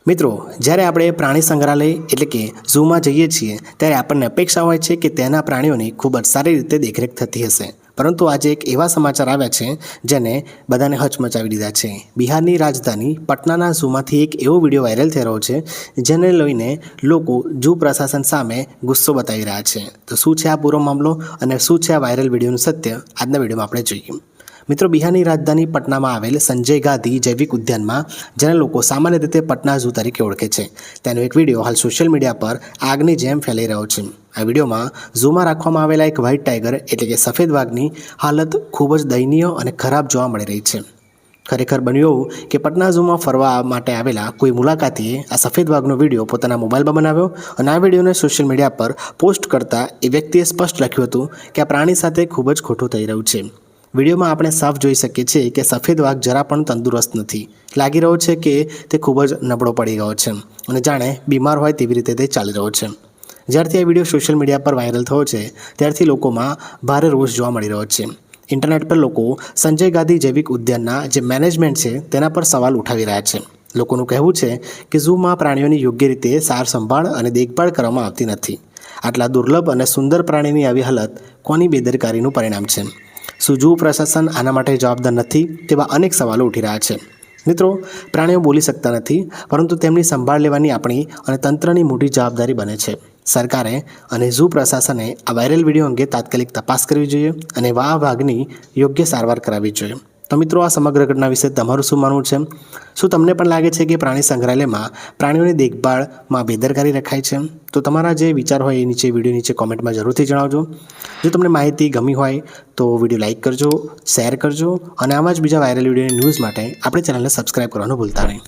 મિત્રો, જ્યારે આપણે પ્રાણી સંગ્રહાલય એટલે કે ઝૂમાં જઈએ છીએ ત્યારે આપણને અપેક્ષા હોય છે કે તેના પ્રાણીઓની ખૂબ જ સારી રીતે દેખરેખ થતી હશે, પરંતુ આજે એક એવા સમાચાર આવ્યા છે જેને બધાને હચમચાવી દીધા છે। બિહારની રાજધાની પટનાના ઝૂમાંથી એક એવો વિડીયો વાયરલ થઈ રહ્યો છે જેને લઈને લોકો ઝૂ પ્રશાસન સામે ગુસ્સો બતાવી રહ્યા છે। તો શું છે આ પૂરો મામલો અને શું છે આ વાયરલ વિડીયોનું સત્ય, આજના વિડીયોમાં આપણે જોઈએ। મિત્રો, બિહારની રાજધાની પટનામાં આવેલ સંજય ગાંધી જૈવિક ઉદ્યાનમાં જેને લોકો સામાન્ય રીતે પટના ઝૂ તરીકે ઓળખે છે, તેનો એક વિડીયો હાલ સોશિયલ મીડિયા પર આગની જેમ ફેલાઈ રહ્યો છે। આ વિડીયોમાં ઝૂમાં રાખવામાં આવેલા એક વ્હાઇટ ટાઈગર એટલે કે સફેદ વાઘની હાલત ખૂબ જ દયનીય અને ખરાબ જોવા મળી રહી છે। ખરેખર બન્યું એવું કે પટના ઝૂમાં ફરવા માટે આવેલા કોઈ મુલાકાતીએ આ સફેદ વાઘનો વિડીયો પોતાના મોબાઈલમાં બનાવ્યો અને આ વિડીયોને સોશિયલ મીડિયા પર પોસ્ટ કરતા એ વ્યક્તિએ સ્પષ્ટ લખ્યું હતું કે આ પ્રાણી સાથે ખૂબ જ ખોટું થઈ રહ્યું છે। વિડીયોમાં આપણે સાફ જોઈ શકીએ છીએ કે સફેદ વાઘ જરા પણ તંદુરસ્ત નથી, લાગી રહ્યો છે કે તે ખૂબ જ નબળો પડી ગયો છે અને જાણે બીમાર હોય તેવી રીતે તે ચાલી રહ્યો છે। જ્યારથી આ વિડીયો સોશિયલ મીડિયા પર વાયરલ થયો છે ત્યારથી લોકોમાં ભારે રોષ જોવા મળી રહ્યો છે। ઇન્ટરનેટ પર લોકો સંજય ગાંધી જૈવિક ઉદ્યાનના જે મેનેજમેન્ટ છે તેના પર સવાલ ઉઠાવી રહ્યા છે। લોકોનું કહેવું છે કે ઝૂમાં પ્રાણીઓની યોગ્ય રીતે સાર સંભાળ અને દેખભાળ કરવામાં આવતી નથી। આટલા દુર્લભ અને સુંદર પ્રાણીની આવી હાલત કોની બેદરકારીનું પરિણામ છે? શું ઝૂ પ્રશાસન આના માટે જવાબદાર નથી? તેવા અનેક સવાલો ઉઠી રહ્યા છે। મિત્રો, પ્રાણીઓ બોલી શકતા નથી, પરંતુ તેમની સંભાળ લેવાની આપણી અને તંત્રની મોટી જવાબદારી બને છે। સરકારે અને ઝૂ પ્રશાસને આ વાયરલ વિડીયો અંગે તાત્કાલિક તપાસ કરવી જોઈએ અને આ વાઘની યોગ્ય સારવાર કરાવવી જોઈએ। તો મિત્રો, આ સમગ્ર ઘટના વિશે તમારું શું માનવું છે? શું તમને પણ લાગે છે કે પ્રાણી સંગ્રહાલયમાં પ્રાણીઓની દેખભાળમાં બેદરકારી રખાય છે? તો તમારા જે વિચાર હોય એ નીચે વિડીયો નીચે કોમેન્ટમાં જરૂરથી જણાવજો। જો તમને માહિતી ગમી હોય તો વિડીયો લાઇક કરજો, શેર કરજો અને આવા જ બીજા વાયરલ વિડીયોની ન્યૂઝ માટે આપણી ચેનલને સબસ્ક્રાઈબ કરવાનું ભૂલતા નહીં।